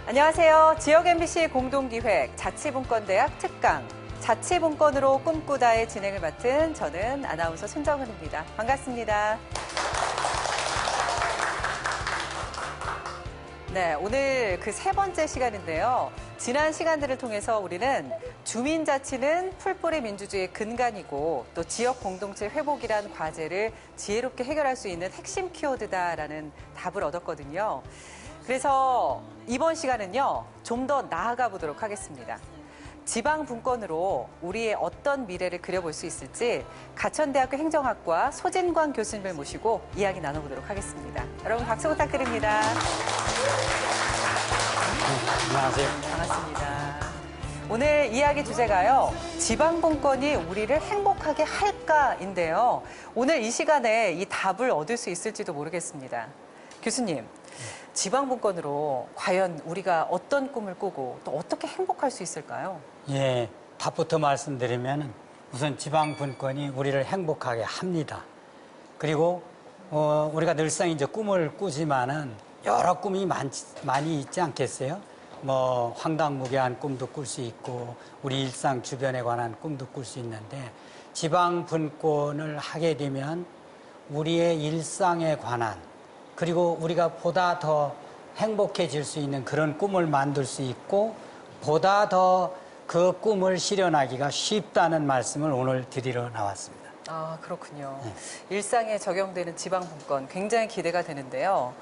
안녕하세요. 지역 MBC 공동기획 자치분권대학 특강 자치분권으로 꿈꾸다의 진행을 맡은 저는 아나운서 손정은입니다. 반갑습니다. 네, 오늘 그 세 번째 시간인데요. 지난 시간들을 통해서 우리는 주민자치는 풀뿌리 민주주의의 근간이고 또 지역 공동체 회복이란 과제를 지혜롭게 해결할 수 있는 핵심 키워드다라는 답을 얻었거든요. 그래서 이번 시간은요, 좀 더 나아가 보도록 하겠습니다. 지방 분권으로 우리의 어떤 미래를 그려볼 수 있을지 가천대학교 행정학과 소진광 교수님을 모시고 이야기 나눠보도록 하겠습니다. 여러분 박수 부탁드립니다. 안녕하세요. 반갑습니다. 오늘 이야기 주제가요, 지방 분권이 우리를 행복하게 할까인데요. 오늘 이 시간에 이 답을 얻을 수 있을지도 모르겠습니다. 교수님, 지방 분권으로 과연 우리가 어떤 꿈을 꾸고 또 어떻게 행복할 수 있을까요? 예, 답부터 말씀드리면 우선 지방 분권이 우리를 행복하게 합니다. 그리고 우리가 늘상 이제 꿈을 꾸지만은 여러 꿈이 많이 있지 않겠어요? 뭐 황당무계한 꿈도 꿀 수 있고 우리 일상 주변에 관한 꿈도 꿀 수 있는데 지방 분권을 하게 되면 우리의 일상에 관한 그리고 우리가 보다 더 행복해질 수 있는 그런 꿈을 만들 수 있고 보다 더 그 꿈을 실현하기가 쉽다는 말씀을 오늘 드리러 나왔습니다. 아, 그렇군요. 네. 일상에 적용되는 지방 분권 굉장히 기대가 되는데요.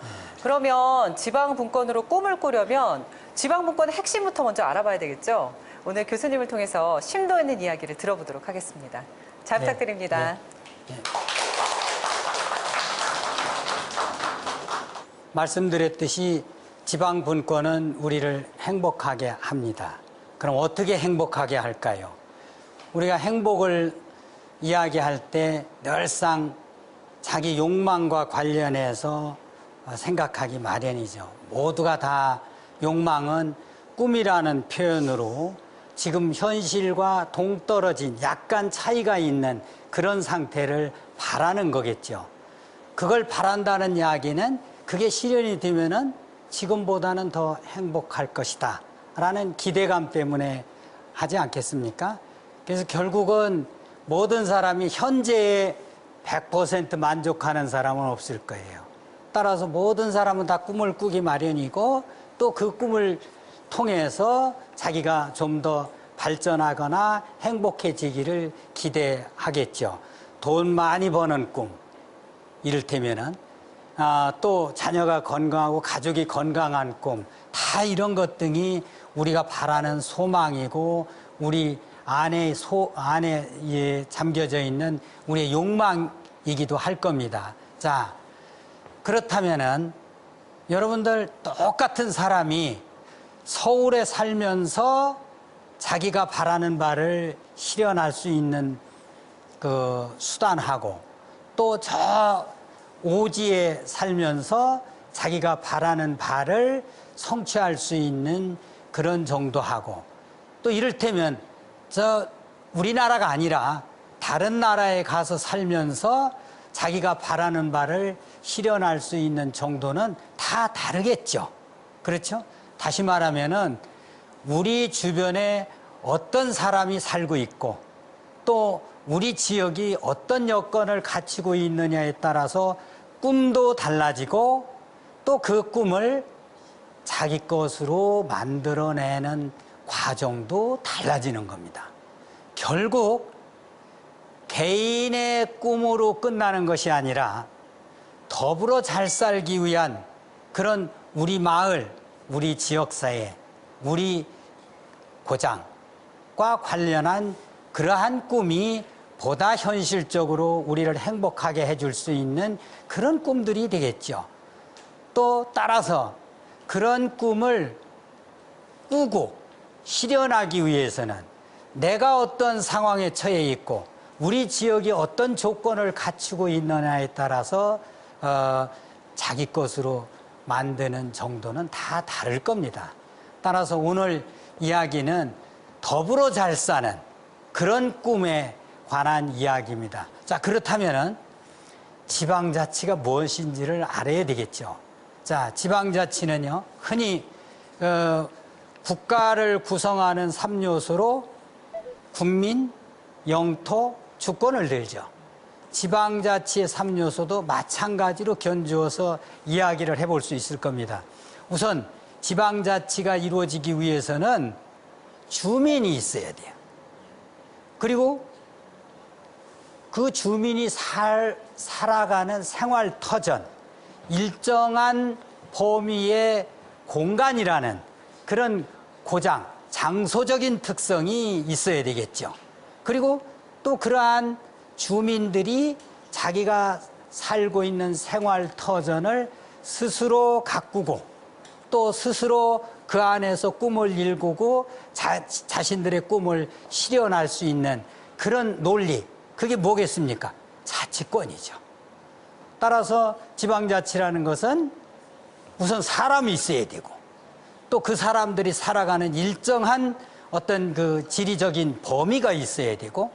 그러면 지방 분권으로 꿈을 꾸려면 지방 분권의 핵심부터 먼저 알아봐야 되겠죠? 오늘 교수님을 통해서 심도 있는 이야기를 들어보도록 하겠습니다. 잘 부탁드립니다. 네. 말씀드렸듯이 지방 분권은 우리를 행복하게 합니다. 그럼 어떻게 행복하게 할까요? 우리가 행복을 이야기할 때 늘상 자기 욕망과 관련해서 생각하기 마련이죠. 모두가 다 욕망은 꿈이라는 표현으로 지금 현실과 동떨어진 약간 차이가 있는 그런 상태를 바라는 거겠죠. 그걸 바란다는 이야기는 그게 실현이 되면은 지금보다는 더 행복할 것이다 라는 기대감 때문에 하지 않겠습니까? 그래서 결국은 모든 사람이 현재에 100% 만족하는 사람은 없을 거예요. 따라서 모든 사람은 다 꿈을 꾸기 마련이고 또 그 꿈을 통해서 자기가 좀 더 발전하거나 행복해지기를 기대하겠죠. 돈 많이 버는 꿈, 이를테면은 또 자녀가 건강하고 가족이 건강한 꿈, 다 이런 것 등이 우리가 바라는 소망이고 우리 안에 잠겨져 있는 우리의 욕망이기도 할 겁니다. 자, 그렇다면은 여러분들 똑같은 사람이 서울에 살면서 자기가 바라는 바를 실현할 수 있는 그 수단하고 또 저 오지에 살면서 자기가 바라는 바를 성취할 수 있는 그런 정도하고 또 이를테면 저 우리나라가 아니라 다른 나라에 가서 살면서 자기가 바라는 바를 실현할 수 있는 정도는 다 다르겠죠. 그렇죠? 다시 말하면은 우리 주변에 어떤 사람이 살고 있고 또 우리 지역이 어떤 여건을 갖추고 있느냐에 따라서 꿈도 달라지고 또 그 꿈을 자기 것으로 만들어내는 과정도 달라지는 겁니다. 결국 개인의 꿈으로 끝나는 것이 아니라 더불어 잘 살기 위한 그런 우리 마을, 우리 지역사회, 우리 고장과 관련한 그러한 꿈이 보다 현실적으로 우리를 행복하게 해줄 수 있는 그런 꿈들이 되겠죠. 또 따라서 그런 꿈을 꾸고 실현하기 위해서는 내가 어떤 상황에 처해 있고 우리 지역이 어떤 조건을 갖추고 있느냐에 따라서 자기 것으로 만드는 정도는 다 다를 겁니다. 따라서 오늘 이야기는 더불어 잘 사는 그런 꿈에 관한 이야기입니다. 자, 그렇다면은 지방자치가 무엇인지를 알아야 되겠죠. 자, 지방자치는요, 흔히 국가를 구성하는 3요소로 국민, 영토, 주권을 들죠. 지방자치의 3요소도 마찬가지로 견주어서 이야기를 해볼 수 있을 겁니다. 우선 지방자치가 이루어지기 위해서는 주민이 있어야 돼요. 그리고 그 주민이 살아가는 생활터전, 일정한 범위의 공간이라는 그런 고장, 장소적인 특성이 있어야 되겠죠. 그리고 또 그러한 주민들이 자기가 살고 있는 생활터전을 스스로 가꾸고 또 스스로 그 안에서 꿈을 일구고 자신들의 꿈을 실현할 수 있는 그런 논리, 그게 뭐겠습니까? 자치권이죠. 따라서 지방자치라는 것은 우선 사람이 있어야 되고 또 그 사람들이 살아가는 일정한 어떤 그 지리적인 범위가 있어야 되고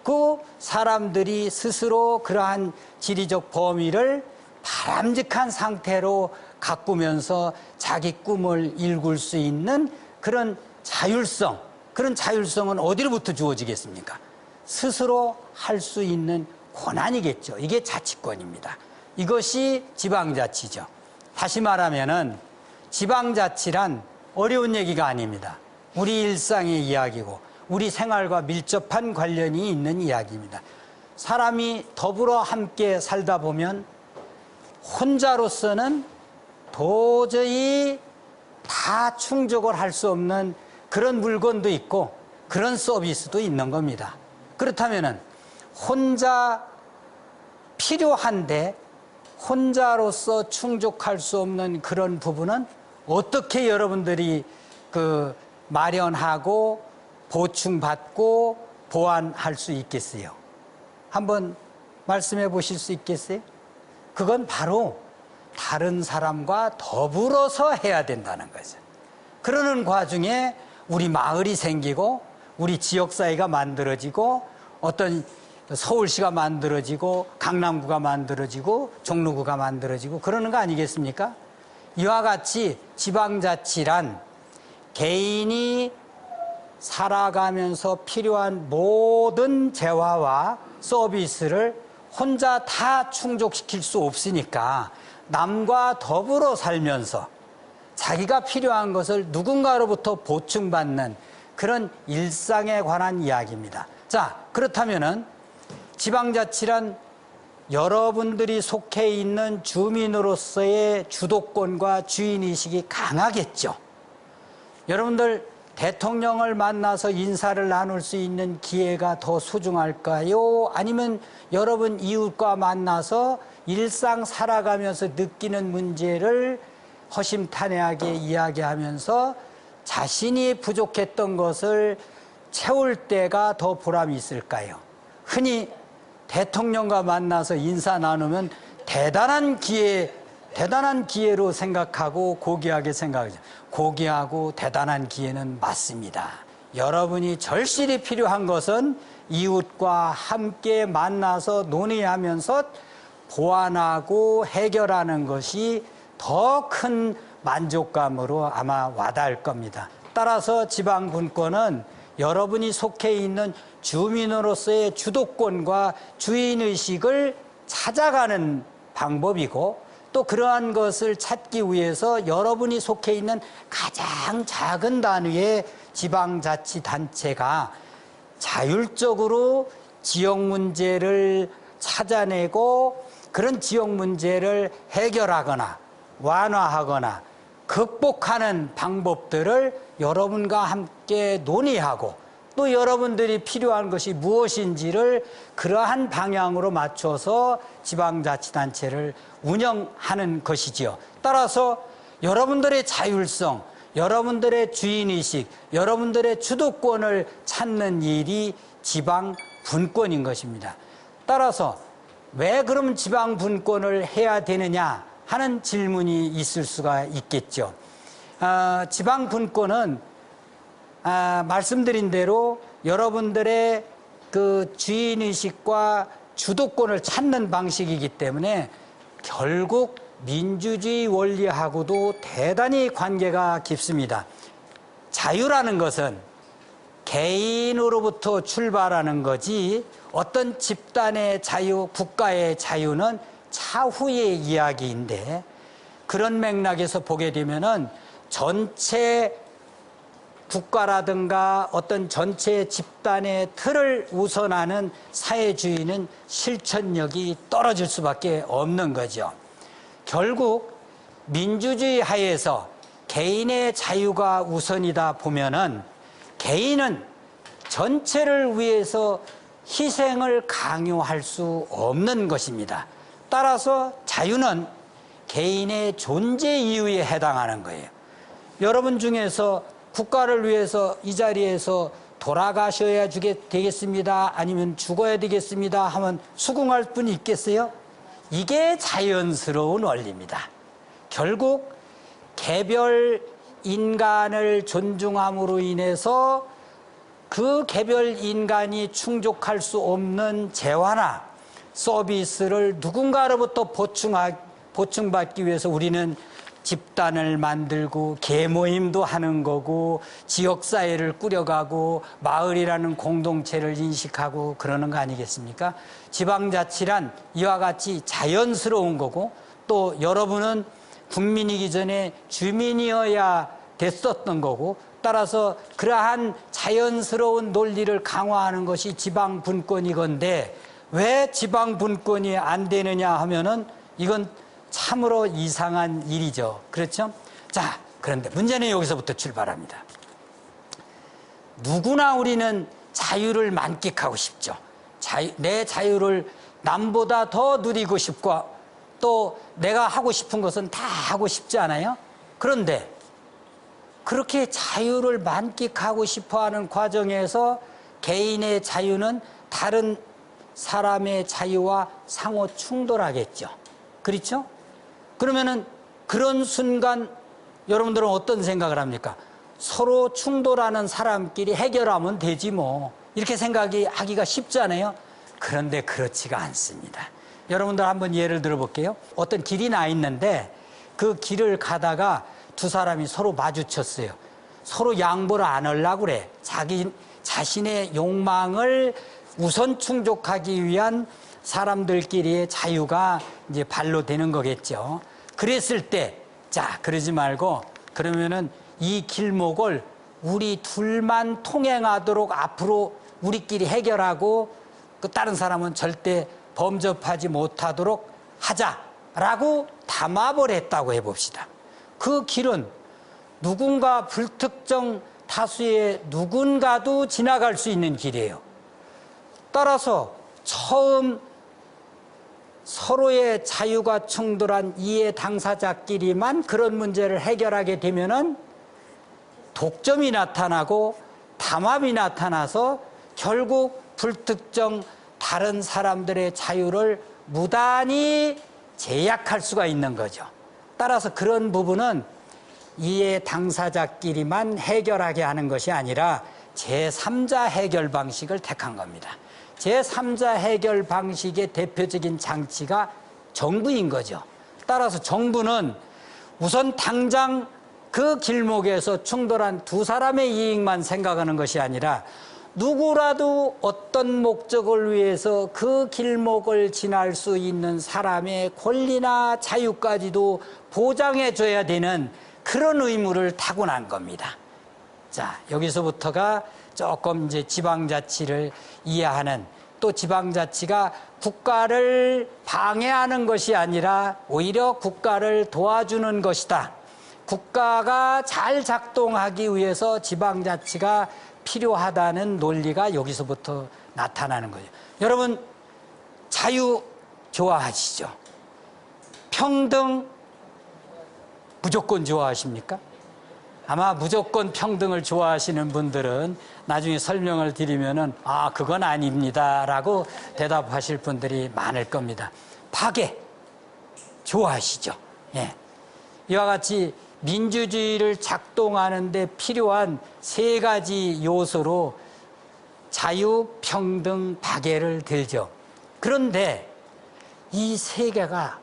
그 사람들이 스스로 그러한 지리적 범위를 바람직한 상태로 가꾸면서 자기 꿈을 일굴 수 있는 그런 자율성, 그런 자율성은 어디로부터 주어지겠습니까? 스스로 할 수 있는 권한이겠죠. 이게 자치권입니다. 이것이 지방자치죠. 다시 말하면은 지방자치란 어려운 얘기가 아닙니다. 우리 일상의 이야기고 우리 생활과 밀접한 관련이 있는 이야기입니다. 사람이 더불어 함께 살다 보면 혼자로서는 도저히 다 충족을 할 수 없는 그런 물건도 있고 그런 서비스도 있는 겁니다. 그렇다면은 혼자 필요한데 혼자로서 충족할 수 없는 그런 부분은 어떻게 여러분들이 그 마련하고 보충받고 보완할 수 있겠어요? 한번 말씀해 보실 수 있겠어요? 그건 바로 다른 사람과 더불어서 해야 된다는 거죠. 그러는 과정에 우리 마을이 생기고 우리 지역사회가 만들어지고 어떤 서울시가 만들어지고 강남구가 만들어지고 종로구가 만들어지고 그러는 거 아니겠습니까? 이와 같이 지방자치란 개인이 살아가면서 필요한 모든 재화와 서비스를 혼자 다 충족시킬 수 없으니까 남과 더불어 살면서 자기가 필요한 것을 누군가로부터 보충받는 그런 일상에 관한 이야기입니다. 자, 그렇다면은 지방자치란 여러분들이 속해 있는 주민으로서의 주도권과 주인의식이 강하겠죠. 여러분들 대통령을 만나서 인사를 나눌 수 있는 기회가 더 소중할까요? 아니면 여러분 이웃과 만나서 일상 살아가면서 느끼는 문제를 허심탄회하게 이야기하면서 자신이 부족했던 것을 채울 때가 더 보람이 있을까요? 흔히 대통령과 만나서 인사 나누면 대단한 기회로 생각하고 고귀하게 생각하죠. 고귀하고 대단한 기회는 맞습니다. 여러분이 절실히 필요한 것은 이웃과 함께 만나서 논의하면서 보완하고 해결하는 것이 더 큰 만족감으로 아마 와닿을 겁니다. 따라서 지방분권은 여러분이 속해 있는 주민으로서의 주도권과 주인의식을 찾아가는 방법이고 또 그러한 것을 찾기 위해서 여러분이 속해 있는 가장 작은 단위의 지방자치단체가 자율적으로 지역 문제를 찾아내고 그런 지역 문제를 해결하거나 완화하거나 극복하는 방법들을 여러분과 함께 논의하고 또 여러분들이 필요한 것이 무엇인지를 그러한 방향으로 맞춰서 지방자치단체를 운영하는 것이지요. 따라서 여러분들의 자율성, 여러분들의 주인의식, 여러분들의 주도권을 찾는 일이 지방분권인 것입니다. 따라서 왜 그럼 지방분권을 해야 되느냐 하는 질문이 있을 수가 있겠죠. 지방분권은 말씀드린 대로 여러분들의 그 주인의식과 주도권을 찾는 방식이기 때문에 결국 민주주의 원리하고도 대단히 관계가 깊습니다. 자유라는 것은 개인으로부터 출발하는 거지 어떤 집단의 자유, 국가의 자유는 차후의 이야기인데, 그런 맥락에서 보게 되면은 전체 국가라든가 어떤 전체 집단의 틀을 우선하는 사회주의는 실천력이 떨어질 수밖에 없는 거죠. 결국 민주주의 하에서 개인의 자유가 우선이다 보면은 개인은 전체를 위해서 희생을 강요할 수 없는 것입니다. 따라서 자유는 개인의 존재 이유에 해당하는 거예요. 여러분 중에서 국가를 위해서 이 자리에서 돌아가셔야 되겠습니다, 아니면 죽어야 되겠습니다 하면 수긍할 분이 있겠어요? 이게 자연스러운 원리입니다. 결국 개별 인간을 존중함으로 인해서 그 개별 인간이 충족할 수 없는 재화나 서비스를 누군가로부터 보충받기 위해서 우리는 집단을 만들고 계모임도 하는 거고 지역사회를 꾸려가고 마을이라는 공동체를 인식하고 그러는 거 아니겠습니까? 지방자치란 이와 같이 자연스러운 거고, 또 여러분은 국민이기 전에 주민이어야 됐었던 거고, 따라서 그러한 자연스러운 논리를 강화하는 것이 지방분권이건데 왜 지방분권이 안 되느냐 하면은 이건 참으로 이상한 일이죠. 그렇죠? 자, 그런데 문제는 여기서부터 출발합니다. 누구나 우리는 자유를 만끽하고 싶죠. 내 자유를 남보다 더 누리고 싶고, 또 내가 하고 싶은 것은 다 하고 싶지 않아요? 그런데 그렇게 자유를 만끽하고 싶어하는 과정에서 개인의 자유는 다른 사람의 자유와 상호 충돌하겠죠. 그렇죠? 그러면은 그런 순간 여러분들은 어떤 생각을 합니까? 서로 충돌하는 사람끼리 해결하면 되지 뭐, 이렇게 생각하기가 쉽잖아요. 그런데 그렇지가 않습니다. 여러분들 한번 예를 들어 볼게요. 어떤 길이 나 있는데 그 길을 가다가 두 사람이 서로 마주쳤어요. 서로 양보를 안 하려고 그래. 자신의 욕망을 우선 충족하기 위한 사람들끼리의 자유가 이제 발로되는 거겠죠. 그랬을 때, 자, 그러지 말고 그러면은 이 길목을 우리 둘만 통행하도록 앞으로 우리끼리 해결하고 그 다른 사람은 절대 범접하지 못하도록 하자라고 담합을 했다고 해봅시다. 그 길은 누군가 불특정 다수의 누군가도 지나갈 수 있는 길이에요. 따라서 처음 서로의 자유가 충돌한 이해 당사자끼리만 그런 문제를 해결하게 되면은 독점이 나타나고 담합이 나타나서 결국 불특정 다른 사람들의 자유를 무단히 제약할 수가 있는 거죠. 따라서 그런 부분은 이해 당사자끼리만 해결하게 하는 것이 아니라 제3자 해결 방식을 택한 겁니다. 제3자 해결 방식의 대표적인 장치가 정부인 거죠. 따라서 정부는 우선 당장 그 길목에서 충돌한 두 사람의 이익만 생각하는 것이 아니라 누구라도 어떤 목적을 위해서 그 길목을 지날 수 있는 사람의 권리나 자유까지도 보장해줘야 되는 그런 의무를 타고난 겁니다. 자, 여기서부터가 조금 이제 지방자치를 이해하는, 또 지방자치가 국가를 방해하는 것이 아니라 오히려 국가를 도와주는 것이다. 국가가 잘 작동하기 위해서 지방자치가 필요하다는 논리가 여기서부터 나타나는 거죠. 여러분, 자유 좋아하시죠? 평등 무조건 좋아하십니까? 아마 무조건 평등을 좋아하시는 분들은 나중에 설명을 드리면은 그건 아닙니다 라고 대답하실 분들이 많을 겁니다. 파괴 좋아하시죠? 예. 이와 같이 민주주의를 작동하는 데 필요한 세 가지 요소로 자유, 평등, 파괴를 들죠. 그런데 이 세계가,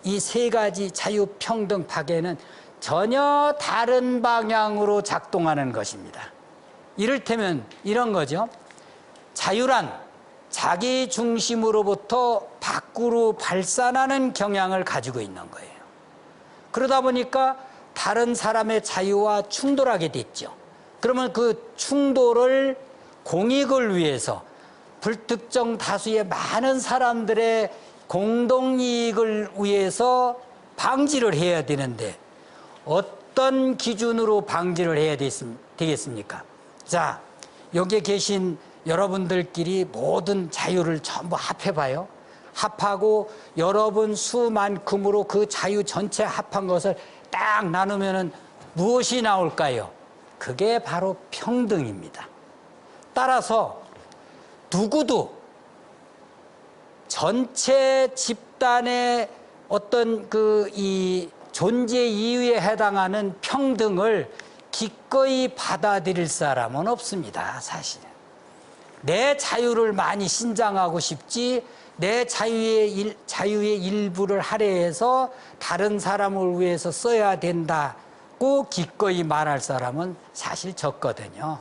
이 세 가지 자유평등 파괴는 전혀 다른 방향으로 작동하는 것입니다. 이를테면 이런 거죠. 자유란 자기 중심으로부터 밖으로 발산하는 경향을 가지고 있는 거예요. 그러다 보니까 다른 사람의 자유와 충돌하게 됐죠. 그러면 그 충돌을 공익을 위해서 불특정 다수의 많은 사람들의 공동이익을 위해서 방지를 해야 되는데 어떤 기준으로 방지를 해야 되겠습니까? 자, 여기에 계신 여러분들끼리 모든 자유를 전부 합해봐요. 합하고 여러분 수만큼으로 그 자유 전체 합한 것을 딱 나누면은 무엇이 나올까요? 그게 바로 평등입니다. 따라서 누구도 전체 집단의 어떤 이 존재 이유에 해당하는 평등을 기꺼이 받아들일 사람은 없습니다, 사실은. 내 자유를 많이 신장하고 싶지, 내 자유의 일부를 할애해서 다른 사람을 위해서 써야 된다고 기꺼이 말할 사람은 사실 적거든요.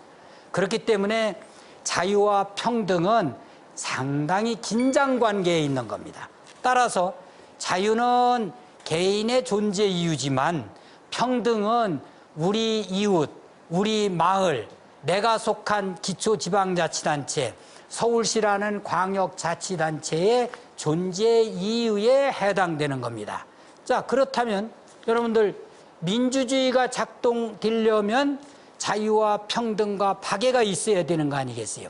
그렇기 때문에 자유와 평등은 상당히 긴장 관계에 있는 겁니다. 따라서 자유는 개인의 존재 이유지만 평등은 우리 이웃, 우리 마을, 내가 속한 기초지방자치단체, 서울시라는 광역자치단체의 존재 이유에 해당되는 겁니다. 자, 그렇다면 여러분들 민주주의가 작동되려면 자유와 평등과 박애가 있어야 되는 거 아니겠어요?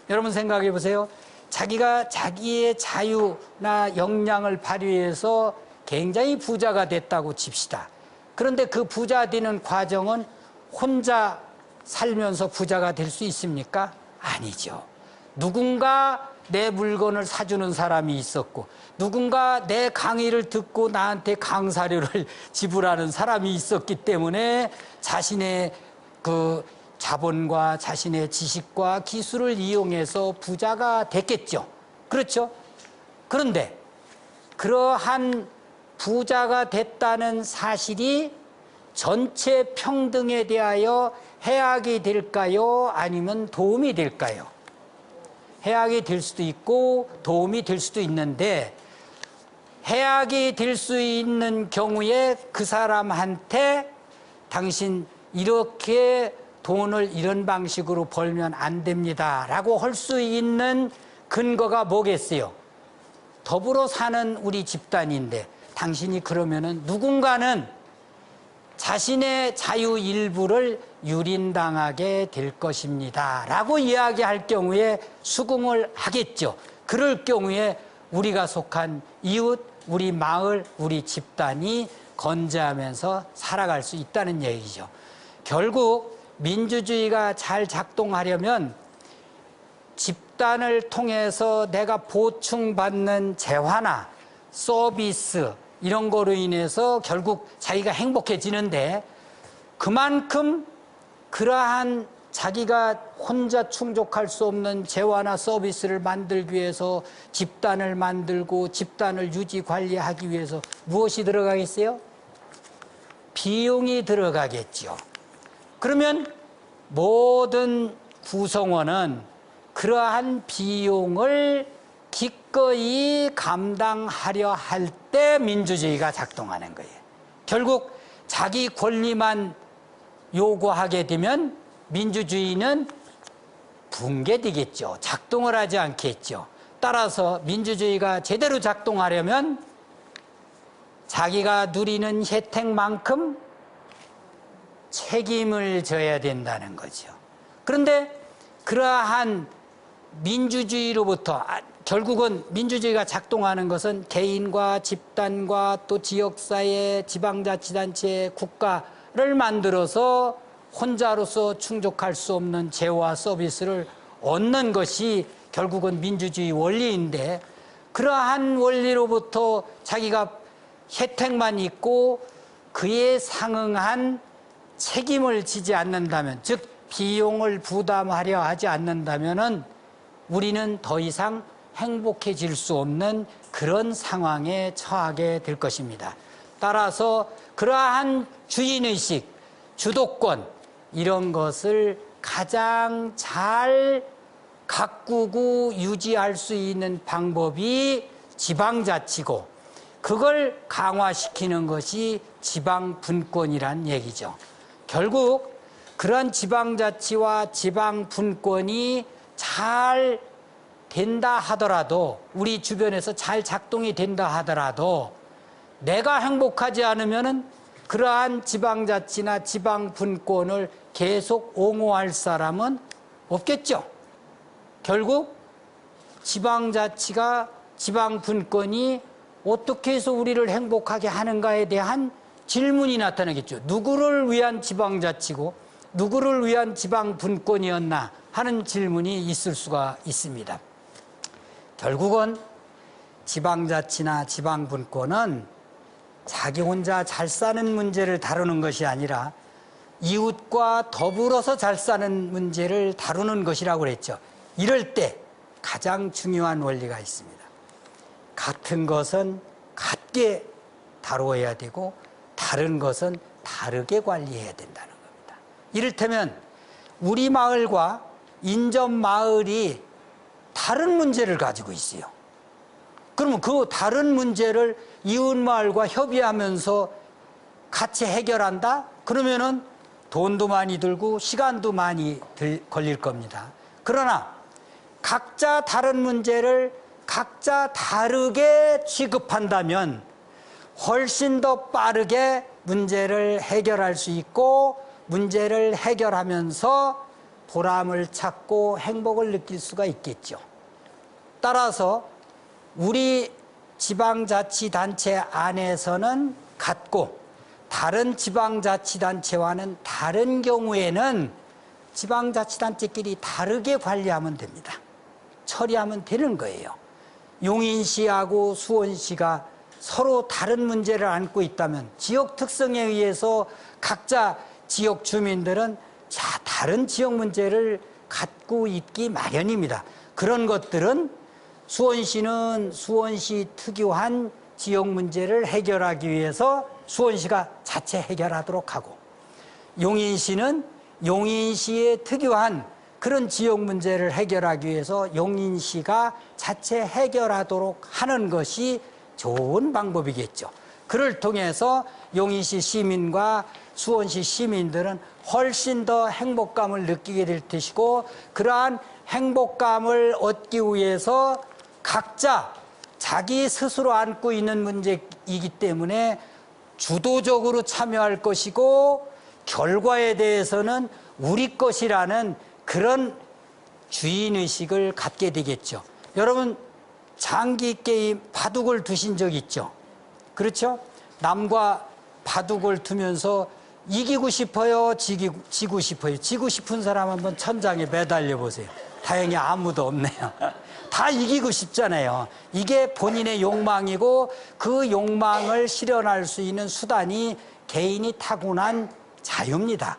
여러분 생각해 보세요. 자기가 자기의 자유나 역량을 발휘해서 굉장히 부자가 됐다고 칩시다. 그런데 그 부자 되는 과정은 혼자 살면서 부자가 될 수 있습니까? 아니죠. 누군가 내 물건을 사주는 사람이 있었고, 누군가 내 강의를 듣고 나한테 강사료를 지불하는 사람이 있었기 때문에 자신의 그 자본과 자신의 지식과 기술을 이용해서 부자가 됐겠죠. 그렇죠? 그런데 그러한 부자가 됐다는 사실이 전체 평등에 대하여 해악이 될까요? 아니면 도움이 될까요? 해악이 될 수도 있고 도움이 될 수도 있는데, 해악이 될 수 있는 경우에 그 사람한테 당신 이렇게 돈을 이런 방식으로 벌면 안 됩니다 라고 할 수 있는 근거가 뭐겠어요? 더불어 사는 우리 집단인데 당신이 그러면은 누군가는 자신의 자유 일부를 유린당하게 될 것입니다 라고 이야기할 경우에 수긍을 하겠죠. 그럴 경우에 우리가 속한 이웃, 우리 마을, 우리 집단이 건재하면서 살아갈 수 있다는 얘기죠. 결국 민주주의가 잘 작동하려면 집단을 통해서 내가 보충받는 재화나 서비스 이런 거로 인해서 결국 자기가 행복해지는데, 그만큼 그러한 자기가 혼자 충족할 수 없는 재화나 서비스를 만들기 위해서 집단을 만들고 집단을 유지 관리하기 위해서 무엇이 들어가겠어요? 비용이 들어가겠죠. 그러면 모든 구성원은 그러한 비용을 기꺼이 감당하려 할 때 민주주의가 작동하는 거예요. 결국 자기 권리만 요구하게 되면 민주주의는 붕괴되겠죠. 작동을 하지 않겠죠. 따라서 민주주의가 제대로 작동하려면 자기가 누리는 혜택만큼 책임을 져야 된다는 거죠. 그런데 그러한 민주주의로부터, 결국은 민주주의가 작동하는 것은 개인과 집단과 또 지역사회, 지방자치단체, 국가를 만들어서 혼자로서 충족할 수 없는 재화 서비스를 얻는 것이 결국은 민주주의 원리인데, 그러한 원리로부터 자기가 혜택만 있고 그에 상응한 책임을 지지 않는다면, 즉 비용을 부담하려 하지 않는다면은 우리는 더 이상 행복해질 수 없는 그런 상황에 처하게 될 것입니다. 따라서 그러한 주인의식, 주도권 이런 것을 가장 잘 가꾸고 유지할 수 있는 방법이 지방자치고 그걸 강화시키는 것이 지방분권이란 얘기죠. 결국 그런 지방자치와 지방분권이 잘 된다 하더라도 우리 주변에서 잘 작동이 된다 하더라도 내가 행복하지 않으면은 그러한 지방자치나 지방분권을 계속 옹호할 사람은 없겠죠. 결국 지방자치가 지방분권이 어떻게 해서 우리를 행복하게 하는가에 대한 질문이 나타나겠죠. 누구를 위한 지방자치고 누구를 위한 지방분권이었나 하는 질문이 있을 수가 있습니다. 결국은 지방자치나 지방분권은 자기 혼자 잘 사는 문제를 다루는 것이 아니라 이웃과 더불어서 잘 사는 문제를 다루는 것이라고 그랬죠. 이럴 때 가장 중요한 원리가 있습니다. 같은 것은 같게 다루어야 되고 다른 것은 다르게 관리해야 된다는 겁니다. 이를테면 우리 마을과 인접 마을이 다른 문제를 가지고 있어요. 그러면 그 다른 문제를 이웃 마을과 협의하면서 같이 해결한다? 그러면은 돈도 많이 들고 시간도 많이 걸릴 겁니다. 그러나 각자 다른 문제를 각자 다르게 취급한다면 훨씬 더 빠르게 문제를 해결할 수 있고 문제를 해결하면서 보람을 찾고 행복을 느낄 수가 있겠죠. 따라서 우리 지방자치단체 안에서는 같고 다른 지방자치단체와는 다른 경우에는 지방자치단체끼리 다르게 관리하면 됩니다. 처리하면 되는 거예요. 용인시하고 수원시가 서로 다른 문제를 안고 있다면 지역 특성에 의해서 각자 지역 주민들은 다른 지역 문제를 갖고 있기 마련입니다. 그런 것들은 수원시는 수원시 특유한 지역 문제를 해결하기 위해서 수원시가 자체 해결하도록 하고 용인시는 용인시의 특유한 그런 지역 문제를 해결하기 위해서 용인시가 자체 해결하도록 하는 것이 좋은 방법이겠죠. 그를 통해서 용인시 시민과 수원시 시민들은 훨씬 더 행복감을 느끼게 될 것이고 그러한 행복감을 얻기 위해서 각자 자기 스스로 안고 있는 문제이기 때문에 주도적으로 참여할 것이고 결과에 대해서는 우리 것이라는 그런 주인의식을 갖게 되겠죠. 여러분 장기 게임 바둑을 두신 적 있죠? 그렇죠? 남과 바둑을 두면서 이기고 싶어요? 지고 싶어요? 지고 싶은 사람 한번 천장에 매달려 보세요. 다행히 아무도 없네요. 다 이기고 싶잖아요. 이게 본인의 욕망이고 그 욕망을 실현할 수 있는 수단이 개인이 타고난 자유입니다.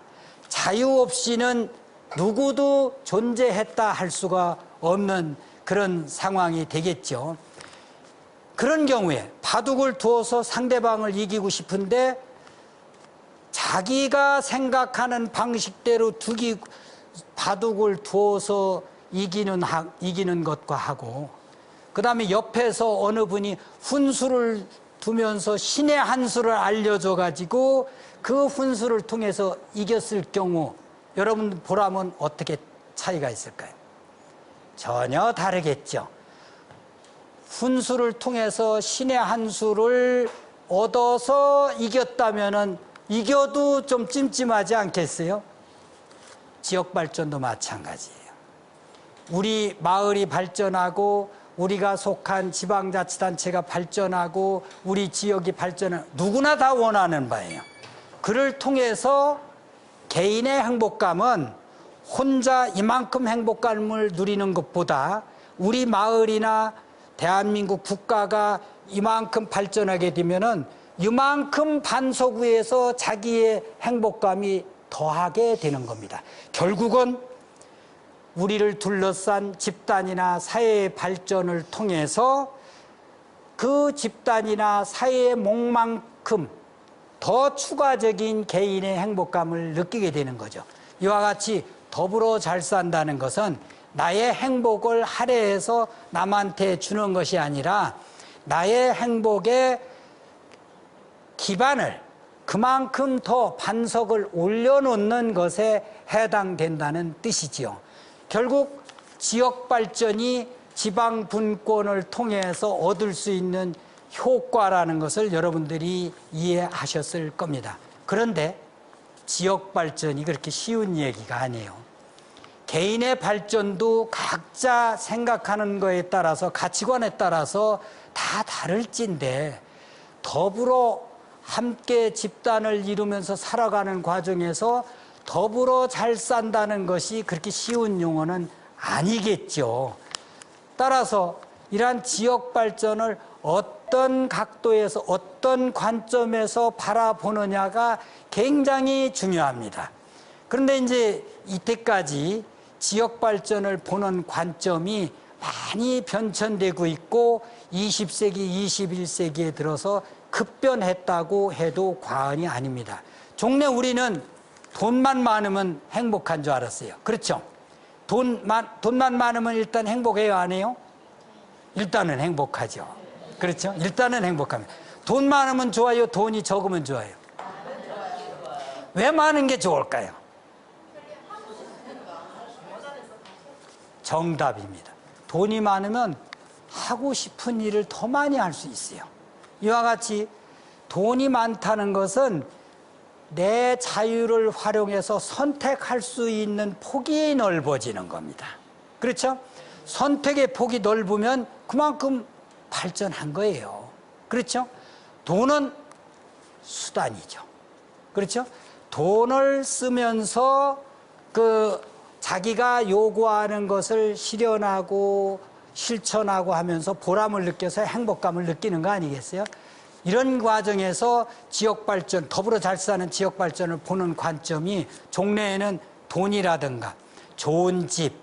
자유 없이는 누구도 존재했다 할 수가 없는 그런 상황이 되겠죠. 그런 경우에 바둑을 두어서 상대방을 이기고 싶은데 자기가 생각하는 방식대로 바둑을 두어서 이기는 것과 하고 그 다음에 옆에서 어느 분이 훈수를 두면서 신의 한 수를 알려줘 가지고 그 훈수를 통해서 이겼을 경우 여러분 보라면 어떻게 차이가 있을까요? 전혀 다르겠죠. 훈수를 통해서 신의 한 수를 얻어서 이겼다면은 이겨도 좀 찜찜하지 않겠어요? 지역 발전도 마찬가지예요. 우리 마을이 발전하고 우리가 속한 지방자치단체가 발전하고 우리 지역이 발전하는 누구나 다 원하는 바예요. 그를 통해서 개인의 행복감은 혼자 이만큼 행복감을 누리는 것보다 우리 마을이나 대한민국 국가가 이만큼 발전하게 되면은 이만큼 반석위에서 자기의 행복감이 더하게 되는 겁니다. 결국은 우리를 둘러싼 집단이나 사회의 발전을 통해서 그 집단이나 사회의 몫만큼 더 추가적인 개인의 행복감을 느끼게 되는 거죠. 이와 같이 더불어 잘 산다는 것은 나의 행복을 할애해서 남한테 주는 것이 아니라 나의 행복의 기반을 그만큼 더 반석을 올려놓는 것에 해당된다는 뜻이지요. 결국 지역 발전이 지방 분권을 통해서 얻을 수 있는 효과라는 것을 여러분들이 이해하셨을 겁니다. 그런데 지역 발전이 그렇게 쉬운 얘기가 아니에요. 개인의 발전도 각자 생각하는 거에 따라서 가치관에 따라서 다 다를진데 더불어 함께 집단을 이루면서 살아가는 과정에서 더불어 잘 산다는 것이 그렇게 쉬운 용어는 아니겠죠. 따라서 이러한 지역 발전을 어떤 각도에서 어떤 관점에서 바라보느냐가 굉장히 중요합니다. 그런데 이제 이때까지 지역 발전을 보는 관점이 많이 변천되고 있고 20세기, 21세기에 들어서 급변했다고 해도 과언이 아닙니다. 종래 우리는 돈만 많으면 행복한 줄 알았어요. 그렇죠? 돈만 많으면 일단 행복해요, 안 해요? 일단은 행복하죠. 그렇죠? 일단은 행복합니다. 돈 많으면 좋아요, 돈이 적으면 좋아요? 왜 많은 게 좋을까요? 정답입니다. 돈이 많으면 하고 싶은 일을 더 많이 할 수 있어요. 이와 같이 돈이 많다는 것은 내 자유를 활용해서 선택할 수 있는 폭이 넓어지는 겁니다. 그렇죠? 선택의 폭이 넓으면 그만큼 발전한 거예요. 그렇죠? 돈은 수단이죠. 그렇죠? 돈을 쓰면서 자기가 요구하는 것을 실현하고 실천하고 하면서 보람을 느껴서 행복감을 느끼는 거 아니겠어요? 이런 과정에서 지역 발전, 더불어 잘 사는 지역 발전을 보는 관점이 종래에는 돈이라든가 좋은 집,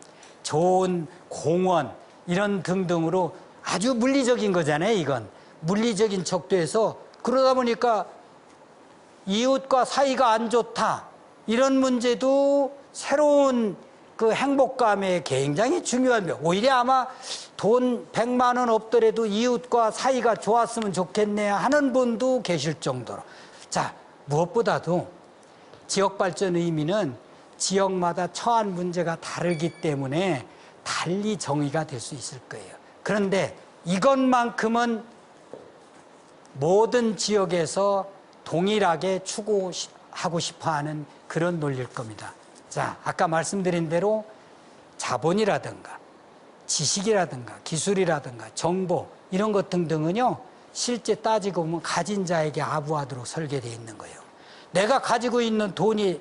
좋은 공원 이런 등등으로 아주 물리적인 거잖아요. 이건 물리적인 척도에서 그러다 보니까 이웃과 사이가 안 좋다 이런 문제도 새로운 그 행복감에 굉장히 중요한 거. 오히려 아마 돈 100만 원 없더라도 이웃과 사이가 좋았으면 좋겠네 하는 분도 계실 정도로. 자, 무엇보다도 지역 발전 의미는 지역마다 처한 문제가 다르기 때문에 달리 정의가 될 수 있을 거예요. 그런데 이것만큼은 모든 지역에서 동일하게 추구하고 싶어하는 그런 논리일 겁니다. 자, 아까 말씀드린 대로 자본이라든가 지식이라든가 기술이라든가 정보 이런 것 등등은요 실제 따지고 보면 가진 자에게 아부하도록 설계되어 있는 거예요. 내가 가지고 있는 돈이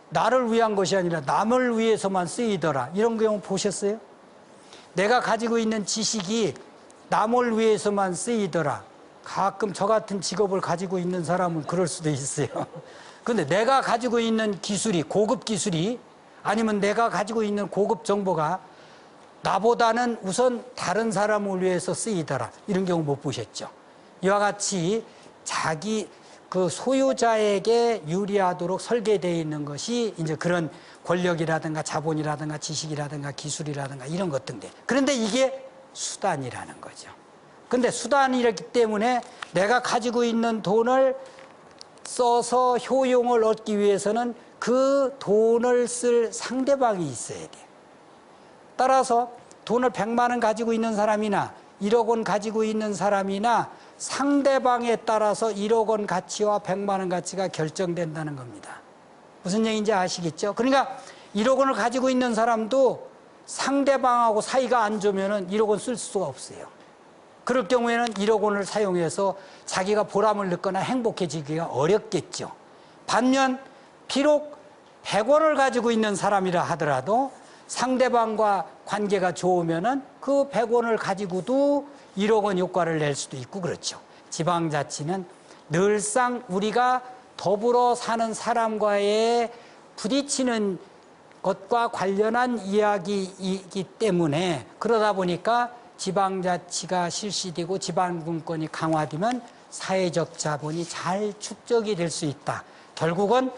나를 위한 것이 아니라 남을 위해서만 쓰이더라 이런 경우 보셨어요? 내가 가지고 있는 지식이 남을 위해서만 쓰이더라. 가끔 저 같은 직업을 가지고 있는 사람은 그럴 수도 있어요. 근데 내가 가지고 있는 기술이 고급 기술이 아니면 내가 가지고 있는 고급 정보가 나보다는 우선 다른 사람을 위해서 쓰이더라 이런 경우 못 보셨죠? 이와 같이 자기 그 소유자에게 유리하도록 설계되어 있는 것이 이제 그런 권력이라든가 자본이라든가 지식이라든가 기술이라든가 이런 것 등들. 그런데 이게 수단이라는 거죠. 근데 수단이기 때문에 내가 가지고 있는 돈을 써서 효용을 얻기 위해서는 그 돈을 쓸 상대방이 있어야 돼요. 따라서 돈을 100만 원 가지고 있는 사람이나 1억 원 가지고 있는 사람이나 상대방에 따라서 1억 원 가치와 100만 원 가치가 결정된다는 겁니다. 무슨 얘기인지 아시겠죠? 그러니까 1억 원을 가지고 있는 사람도 상대방하고 사이가 안 좋으면 1억 원 쓸 수가 없어요. 그럴 경우에는 1억 원을 사용해서 자기가 보람을 느끼거나 행복해지기가 어렵겠죠. 반면 비록 100원을 가지고 있는 사람이라 하더라도 상대방과 관계가 좋으면 그 100원을 가지고도 1억 원 효과를 낼 수도 있고 그렇죠. 지방자치는 늘상 우리가 더불어 사는 사람과의 부딪히는 것과 관련한 이야기이기 때문에 그러다 보니까 지방자치가 실시되고 지방분권이 강화되면 사회적 자본이 잘 축적이 될 수 있다. 결국은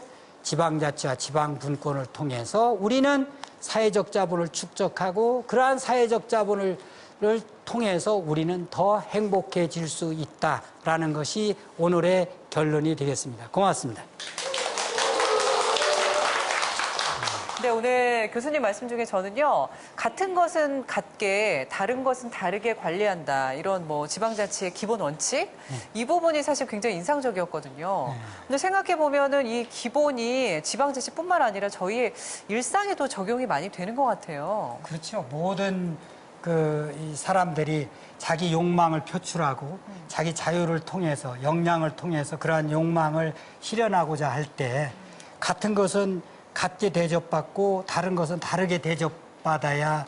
지방자치와 지방분권을 통해서 우리는 사회적 자본을 축적하고 그러한 사회적 자본을 통해서 우리는 더 행복해질 수 있다라는 것이 오늘의 결론이 되겠습니다. 고맙습니다. 네, 오늘 교수님 말씀 중에 저는요, 같은 것은 같게, 다른 것은 다르게 관리한다. 이런 뭐 지방자치의 기본 원칙? 이 부분이 사실 굉장히 인상적이었거든요. 근데 생각해보면은 이 기본이 지방자치뿐만 아니라 저희의 일상에도 적용이 많이 되는 것 같아요. 그렇죠. 모든 이 사람들이 자기 욕망을 표출하고 자기 자유를 통해서 역량을 통해서 그러한 욕망을 실현하고자 할 때 같은 것은 같게 대접받고 다른 것은 다르게 대접받아야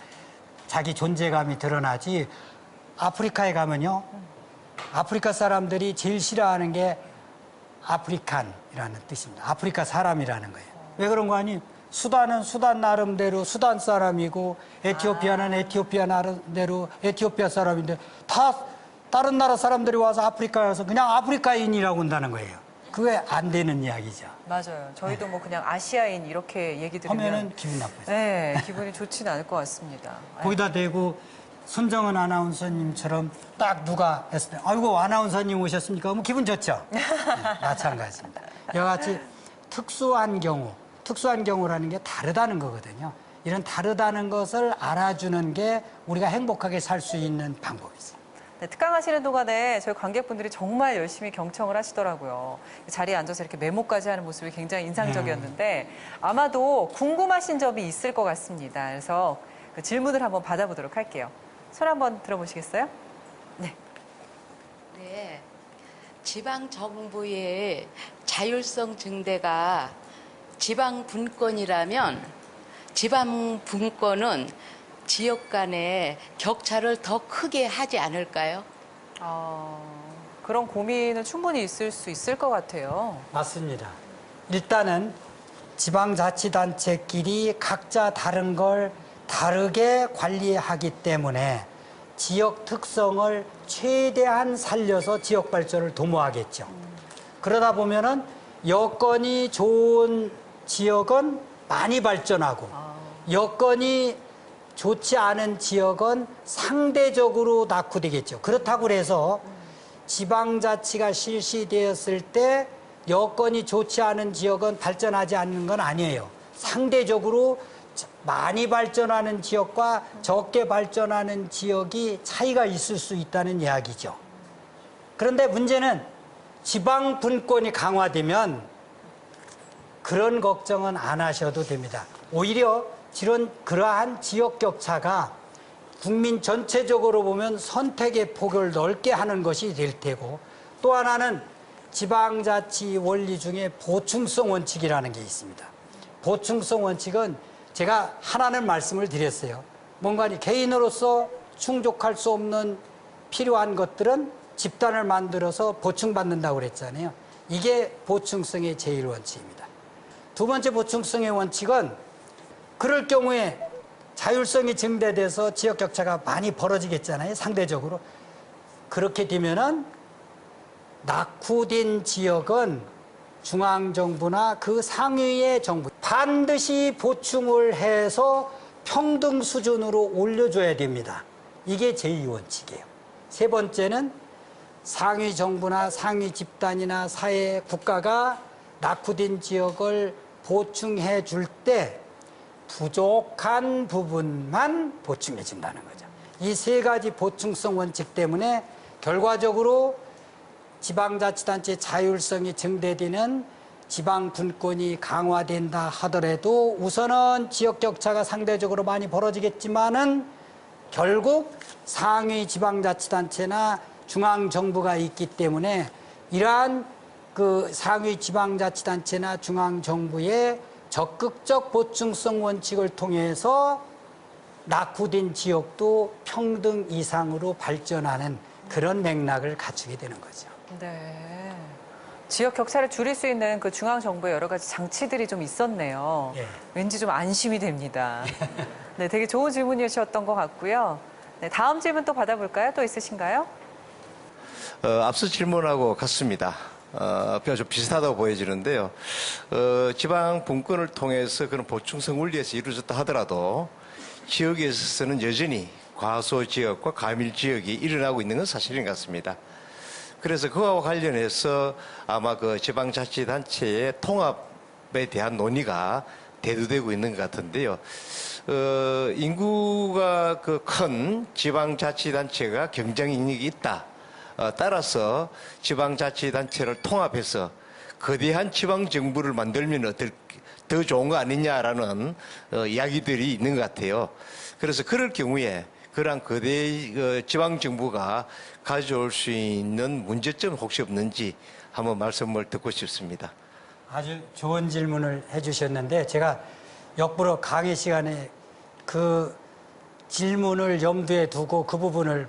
자기 존재감이 드러나지. 아프리카에 가면요, 아프리카 사람들이 제일 싫어하는 게 아프리칸이라는 뜻입니다. 아프리카 사람이라는 거예요. 왜 그런 거 아니? 수단은 수단 나름대로 수단 사람이고 에티오피아는 에티오피아 나름대로 에티오피아 사람인데 다 다른 나라 사람들이 와서 아프리카에 와서 그냥 아프리카인이라고 한다는 거예요. 그게 안 되는 이야기죠. 맞아요. 저희도 뭐 그냥 아시아인 이렇게 얘기 들으면 하면은 기분 나빠요. 네, 기분이 좋지는 않을 것 같습니다. 거기다 대고 손정은 아나운서님처럼 딱 누가 했을 때 아이고 아나운서님 오셨습니까? 그러면 기분 좋죠. 네, 마찬가지입니다. 이와 같이 특수한 경우라는 게 다르다는 거거든요. 이런 다르다는 것을 알아주는 게 우리가 행복하게 살 수 있는 방법이죠. 네, 특강하시는 동안에 저희 관객분들이 정말 열심히 경청을 하시더라고요. 자리에 앉아서 이렇게 메모까지 하는 모습이 굉장히 인상적이었는데 아마도 궁금하신 점이 있을 것 같습니다. 그래서 그 질문을 한번 받아보도록 할게요. 손 한번 들어보시겠어요? 네. 네. 지방 정부의 자율성 증대가 지방 분권이라면 지방 분권은 지역 간의 격차를 더 크게 하지 않을까요? 그런 고민은 충분히 있을 수 있을 것 같아요. 맞습니다. 일단은 지방자치단체끼리 각자 다른 걸 다르게 관리하기 때문에 지역 특성을 최대한 살려서 지역 발전을 도모하겠죠. 그러다 보면은 여건이 좋은 지역은 많이 발전하고 여건이 좋지 않은 지역은 상대적으로 낙후되겠죠. 그렇다고 해서 지방자치가 실시되었을 때 여건이 좋지 않은 지역은 발전하지 않는 건 아니에요. 상대적으로 많이 발전하는 지역과 적게 발전하는 지역이 차이가 있을 수 있다는 이야기죠. 그런데 문제는 지방 분권이 강화되면 그런 걱정은 안 하셔도 됩니다. 오히려 그러한 지역 격차가 국민 전체적으로 보면 선택의 폭을 넓게 하는 것이 될 테고, 또 하나는 지방자치 원리 중에 보충성 원칙이라는 게 있습니다. 보충성 원칙은 제가 하나는 말씀을 드렸어요. 뭔가 개인으로서 충족할 수 없는 필요한 것들은 집단을 만들어서 보충받는다고 그랬잖아요. 이게 보충성의 제1원칙입니다. 두 번째 보충성의 원칙은 그럴 경우에 자율성이 증대돼서 지역 격차가 많이 벌어지겠잖아요. 상대적으로. 그렇게 되면은 낙후된 지역은 중앙정부나 그 상위의 정부 반드시 보충을 해서 평등 수준으로 올려줘야 됩니다. 이게 제2원칙이에요. 세 번째는 상위 정부나 상위 집단이나 사회 국가가 낙후된 지역을 보충해 줄 때 부족한 부분만 보충해 준다는 거죠. 이 세 가지 보충성 원칙 때문에 결과적으로 지방자치단체 자율성이 증대되는 지방 분권이 강화된다 하더라도 우선은 지역 격차가 상대적으로 많이 벌어지겠지만은 결국 상위 지방자치단체나 중앙정부가 있기 때문에 이러한 그 상위 지방자치단체나 중앙정부의 적극적 보충성 원칙을 통해서 낙후된 지역도 평등 이상으로 발전하는 그런 맥락을 갖추게 되는 거죠. 네. 지역 격차를 줄일 수 있는 그 중앙 정부의 여러 가지 장치들이 좀 있었네요. 예. 왠지 좀 안심이 됩니다. 네, 되게 좋은 질문이셨던 것 같고요. 네, 다음 질문 또 받아볼까요? 또 있으신가요? 앞서 질문하고 같습니다. 좀 비슷하다고 보여지는데요. 지방 분권을 통해서 그런 보충성 원리에서 이루어졌다 하더라도 지역에 있어서는 여전히 과소 지역과 과밀 지역이 일어나고 있는 건 사실인 것 같습니다. 그래서 그와 관련해서 아마 그 지방자치단체의 통합에 대한 논의가 대두되고 있는 것 같은데요. 인구가 그 큰 지방자치단체가 경쟁력이 있다. 따라서 지방자치단체를 통합해서 거대한 지방정부를 만들면 더 좋은 거 아니냐라는 이야기들이 있는 것 같아요. 그래서 그럴 경우에 그러한 거대 지방정부가 가져올 수 있는 문제점 혹시 없는지 한번 말씀을 듣고 싶습니다. 아주 좋은 질문을 해주셨는데 제가 역부로 강의 시간에 그 질문을 염두에 두고 그 부분을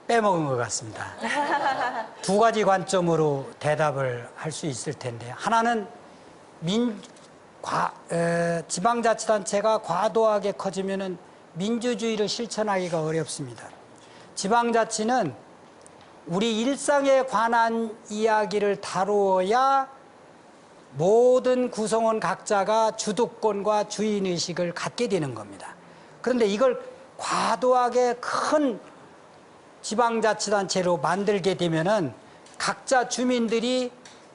빼먹은 것 같습니다. 두 가지 관점으로 대답을 할 수 있을 텐데요. 하나는 지방자치단체가 과도하게 커지면은 민주주의를 실천하기가 어렵습니다. 지방자치는 우리 일상에 관한 이야기를 다루어야 모든 구성원 각자가 주도권과 주인의식을 갖게 되는 겁니다. 그런데 이걸 과도하게 큰 지방자치단체로 만들게 되면은 각자 주민들이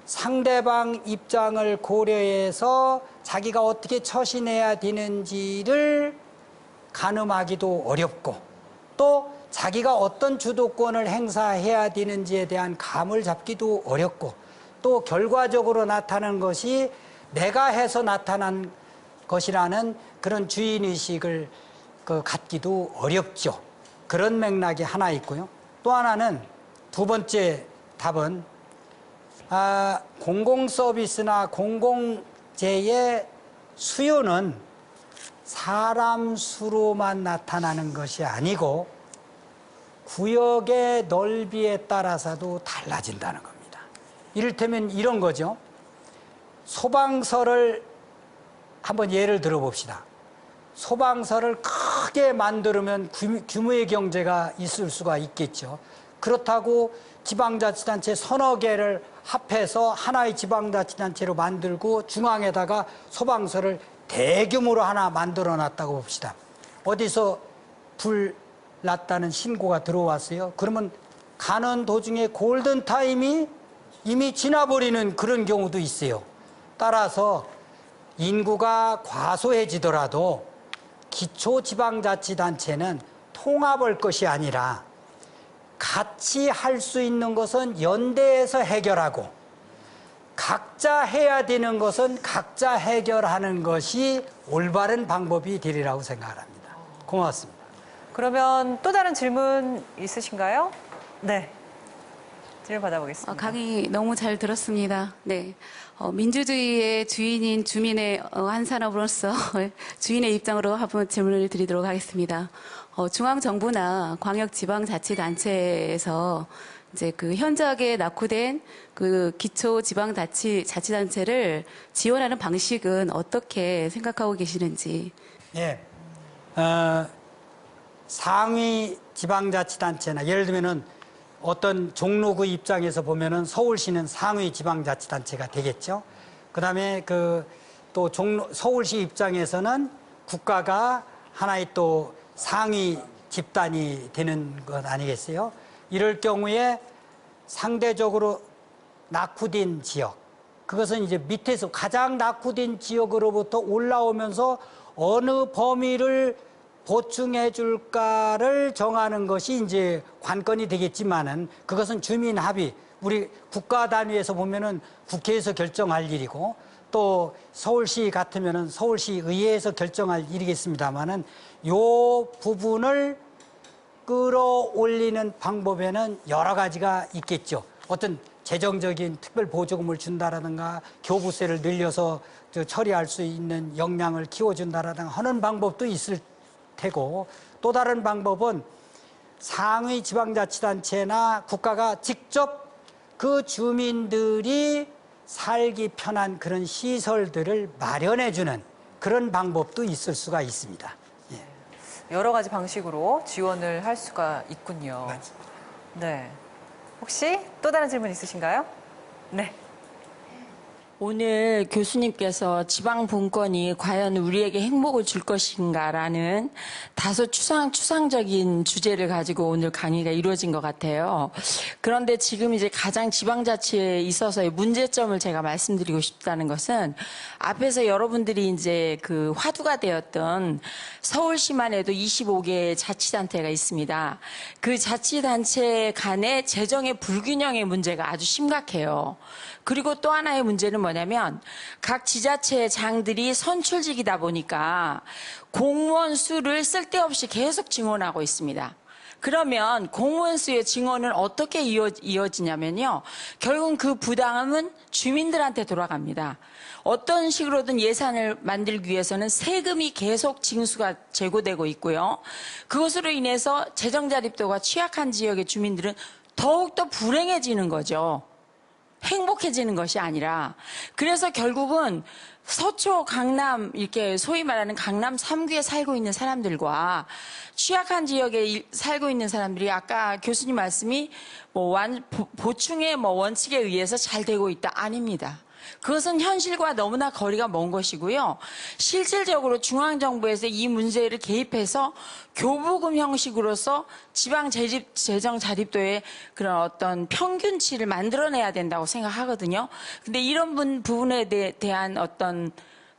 상대방 입장을 고려해서 자기가 어떻게 처신해야 되는지를 가늠하기도 어렵고 또 자기가 어떤 주도권을 행사해야 되는지에 대한 감을 잡기도 어렵고 또 결과적으로 나타난 것이 내가 해서 나타난 것이라는 그런 주인의식을 갖기도 어렵죠. 그런 맥락이 하나 있고요. 또 하나는 두 번째 답은 공공서비스나 공공재의 수요는 사람 수로만 나타나는 것이 아니고 구역의 넓이에 따라서도 달라진다는 겁니다. 이를테면 이런 거죠. 소방서를 한번 예를 들어봅시다. 소방서를 크게 만들면 규모의 경제가 있을 수가 있겠죠. 그렇다고 지방자치단체 서너 개를 합해서 하나의 지방자치단체로 만들고 중앙에다가 소방서를 대규모로 하나 만들어 놨다고 봅시다. 어디서 불 났다는 신고가 들어왔어요. 그러면 가는 도중에 골든타임이 이미 지나버리는 그런 경우도 있어요. 따라서 인구가 과소해지더라도 기초지방자치단체는 통합할 것이 아니라 같이 할 수 있는 것은 연대해서 해결하고 각자 해야 되는 것은 각자 해결하는 것이 올바른 방법이 되리라고 생각합니다. 고맙습니다. 그러면 또 다른 질문 있으신가요? 네. 질문 받아보겠습니다. 강의 너무 잘 들었습니다. 네. 민주주의의 주인인 주민의 한 사람으로서 주인의 입장으로 한번 질문을 드리도록 하겠습니다. 중앙정부나 광역지방자치단체에서 이제 그 현저하게 낙후된 그 기초지방자치단체를 지원하는 방식은 어떻게 생각하고 계시는지. 예. 상위 지방자치단체나 예를 들면은 어떤 종로구 입장에서 보면은 서울시는 상위 지방자치단체가 되겠죠. 그다음에 또 서울시 입장에서는 국가가 하나의 또 상위 집단이 되는 것 아니겠어요? 이럴 경우에 상대적으로 낙후된 지역, 그것은 이제 밑에서 가장 낙후된 지역으로부터 올라오면서 어느 범위를 보충해 줄까를 정하는 것이 이제 관건이 되겠지만은 그것은 주민 합의, 우리 국가 단위에서 보면은 국회에서 결정할 일이고 또 서울시 같으면은 서울시 의회에서 결정할 일이겠습니다만은 요 부분을 끌어올리는 방법에는 여러 가지가 있겠죠. 어떤 재정적인 특별 보조금을 준다라든가 교부세를 늘려서 처리할 수 있는 역량을 키워준다라든가 하는 방법도 있을 테고 또 다른 방법은 상위 지방자치단체나 국가가 직접 그 주민들이 살기 편한 그런 시설들을 마련해주는 그런 방법도 있을 수가 있습니다. 예. 여러 가지 방식으로 지원을 할 수가 있군요. 네. 혹시 또 다른 질문 있으신가요? 네. 오늘 교수님께서 지방분권이 과연 우리에게 행복을 줄 것인가라는 다소 추상적인 주제를 가지고 오늘 강의가 이루어진 것 같아요. 그런데 지금 이제 가장 지방자치에 있어서의 문제점을 제가 말씀드리고 싶다는 것은 앞에서 여러분들이 이제 그 화두가 되었던 서울시만 해도 25개의 자치단체가 있습니다. 그 자치단체 간의 재정의 불균형의 문제가 아주 심각해요. 그리고 또 하나의 문제는 뭐냐면 각 지자체의 장들이 선출직이다 보니까 공무원 수를 쓸데없이 계속 증원하고 있습니다. 그러면 공무원 수의 증원은 어떻게 이어지냐면요. 결국은 그 부담은 주민들한테 돌아갑니다. 어떤 식으로든 예산을 만들기 위해서는 세금이 계속 징수가 제고되고 있고요. 그것으로 인해서 재정자립도가 취약한 지역의 주민들은 더욱더 불행해지는 거죠. 행복해지는 것이 아니라. 그래서 결국은 서초, 강남, 이렇게 소위 말하는 강남 3구에 살고 있는 사람들과 취약한 지역에 살고 있는 사람들이 아까 교수님 말씀이 보충의 원칙에 의해서 잘 되고 있다. 아닙니다. 그것은 현실과 너무나 거리가 먼 것이고요. 실질적으로 중앙정부에서 이 문제를 개입해서 교부금 형식으로서 지방 재정 자립도의 그런 어떤 평균치를 만들어내야 된다고 생각하거든요. 근데 이런 부분에 대한 어떤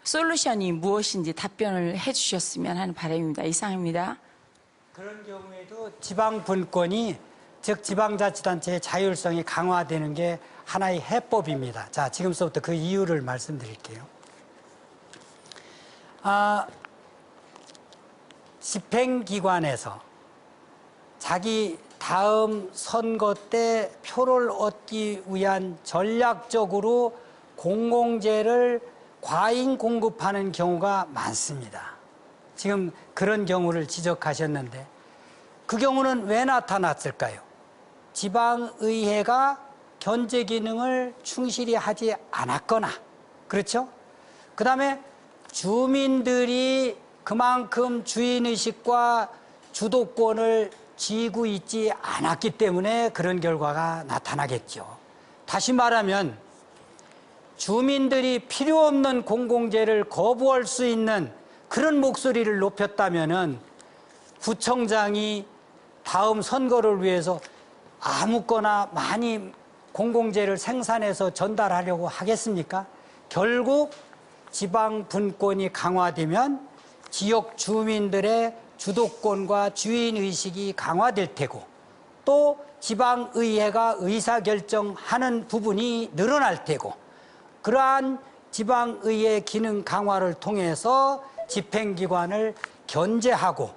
솔루션이 무엇인지 답변을 해주셨으면 하는 바람입니다. 이상입니다. 그런 경우에도 지방 분권이 즉 지방자치단체의 자율성이 강화되는 게 하나의 해법입니다. 자, 지금부터 그 이유를 말씀드릴게요. 집행기관에서 자기 다음 선거 때 표를 얻기 위한 전략적으로 공공재를 과잉 공급하는 경우가 많습니다. 지금 그런 경우를 지적하셨는데 그 경우는 왜 나타났을까요? 지방의회가 견제 기능을 충실히 하지 않았거나, 그렇죠? 그 다음에 주민들이 그만큼 주인의식과 주도권을 쥐고 있지 않았기 때문에 그런 결과가 나타나겠죠. 다시 말하면 주민들이 필요 없는 공공재를 거부할 수 있는 그런 목소리를 높였다면은 구청장이 다음 선거를 위해서 아무거나 많이 공공재를 생산해서 전달하려고 하겠습니까? 결국 지방 분권이 강화되면 지역 주민들의 주도권과 주인의식이 강화될 테고 또 지방의회가 의사결정하는 부분이 늘어날 테고 그러한 지방의회 기능 강화를 통해서 집행기관을 견제하고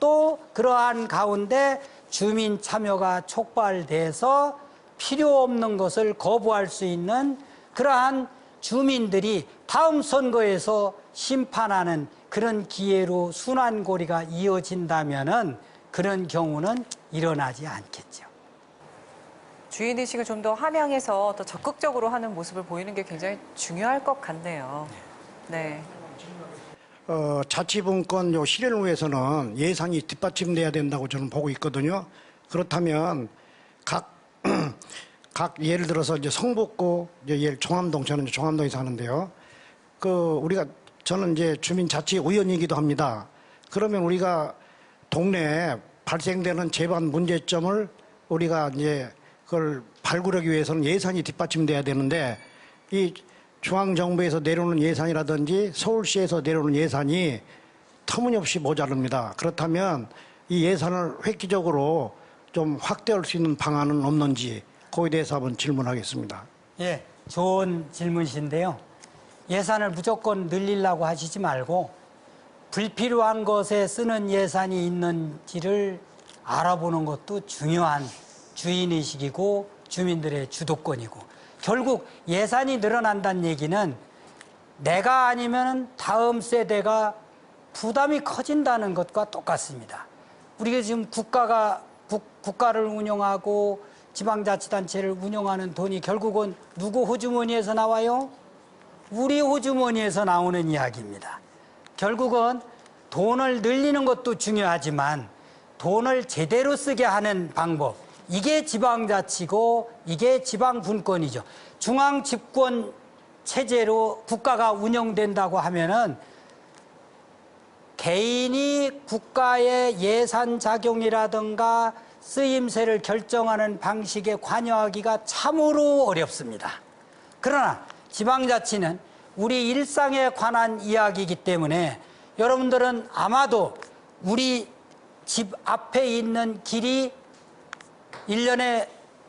또 그러한 가운데 주민 참여가 촉발돼서 필요 없는 것을 거부할 수 있는 그러한 주민들이 다음 선거에서 심판하는 그런 기회로 순환고리가 이어진다면은 그런 경우는 일어나지 않겠죠. 주인의식을 좀 더 함양해서 더 적극적으로 하는 모습을 보이는 게 굉장히 중요할 것 같네요. 네. 자치분권 요 실현을 위해서는 예산이 뒷받침돼야 된다고 저는 보고 있거든요. 그렇다면 각 예를 들어서 이제 성북구, 이제 종암동, 저는 종암동에 사는데요. 저는 이제 주민자치위원이기도 합니다. 그러면 우리가 동네에 발생되는 재반 문제점을 우리가 이제 그걸 발굴하기 위해서는 예산이 뒷받침돼야 되는데 이 중앙정부에서 내려오는 예산이라든지 서울시에서 내려오는 예산이 터무니없이 모자릅니다. 그렇다면 이 예산을 획기적으로 좀 확대할 수 있는 방안은 없는지 그거에 대해서 한번 질문하겠습니다. 예, 좋은 질문이신데요. 예산을 무조건 늘리려고 하시지 말고 불필요한 것에 쓰는 예산이 있는지를 알아보는 것도 중요한 주인의식이고 주민들의 주도권이고 결국 예산이 늘어난다는 얘기는 내가 아니면 다음 세대가 부담이 커진다는 것과 똑같습니다. 우리가 지금 국가를 운영하고 지방자치단체를 운영하는 돈이 결국은 누구 호주머니에서 나와요? 우리 호주머니에서 나오는 이야기입니다. 결국은 돈을 늘리는 것도 중요하지만 돈을 제대로 쓰게 하는 방법, 이게 지방자치고 이게 지방분권이죠. 중앙집권 체제로 국가가 운영된다고 하면은 개인이 국가의 예산 작용이라든가 쓰임새를 결정하는 방식에 관여하기가 참으로 어렵습니다. 그러나 지방자치는 우리 일상에 관한 이야기이기 때문에 여러분들은 아마도 우리 집 앞에 있는 길이 1년에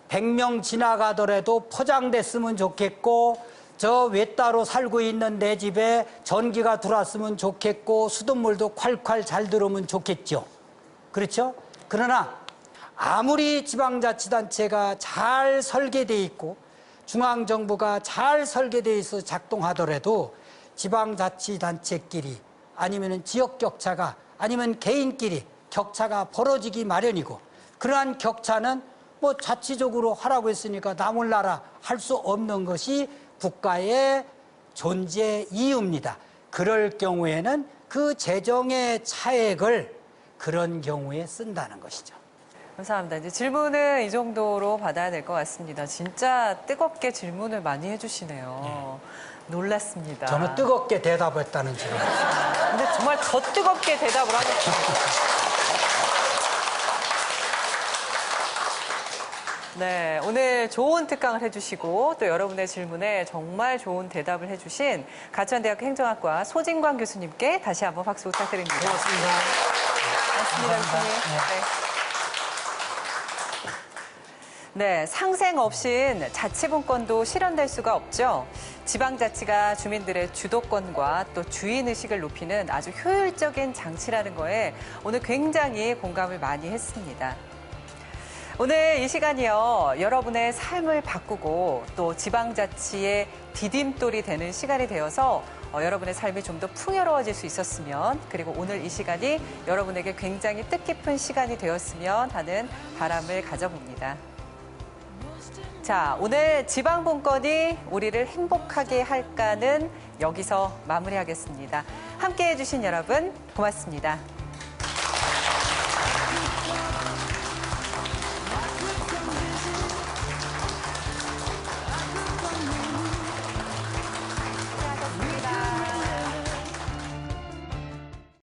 100명 지나가더라도 포장됐으면 좋겠고, 저 외따로 살고 있는 내 집에 전기가 들어왔으면 좋겠고, 수돗물도 콸콸 잘 들어오면 좋겠죠. 그렇죠? 그러나 아무리 지방자치단체가 잘 설계되어 있고 중앙정부가 잘 설계되어 있어 작동하더라도 지방자치단체끼리 아니면 지역격차가 아니면 개인끼리 격차가 벌어지기 마련이고, 그러한 격차는 뭐 자치적으로 하라고 했으니까 나 몰라라 할 수 없는 것이 국가의 존재 이유입니다. 그럴 경우에는 그 재정의 차액을 그런 경우에 쓴다는 것이죠. 감사합니다. 이제 질문은 이 정도로 받아야 될 것 같습니다. 진짜 뜨겁게 질문을 많이 해주시네요. 놀랐습니다. 저는 뜨겁게 대답했다는 줄 알았어요. 근데 정말 더 뜨겁게 대답을 하셨습니다. 네, 오늘 좋은 특강을 해주시고 또 여러분의 질문에 정말 좋은 대답을 해주신 가천대학교 행정학과 소진광 교수님께 다시 한번 박수 부탁드립니다. 고맙습니다. 고맙습니다, 교수님. 네, 상생 없인 자치분권도 실현될 수가 없죠. 지방자치가 주민들의 주도권과 또 주인의식을 높이는 아주 효율적인 장치라는 거에 오늘 굉장히 공감을 많이 했습니다. 오늘 이 시간이요, 여러분의 삶을 바꾸고 또 지방자치의 디딤돌이 되는 시간이 되어서 여러분의 삶이 좀 더 풍요로워질 수 있었으면, 그리고 오늘 이 시간이 여러분에게 굉장히 뜻깊은 시간이 되었으면 하는 바람을 가져봅니다. 자, 오늘 지방분권이 우리를 행복하게 할까는 여기서 마무리하겠습니다. 함께해 주신 여러분 고맙습니다.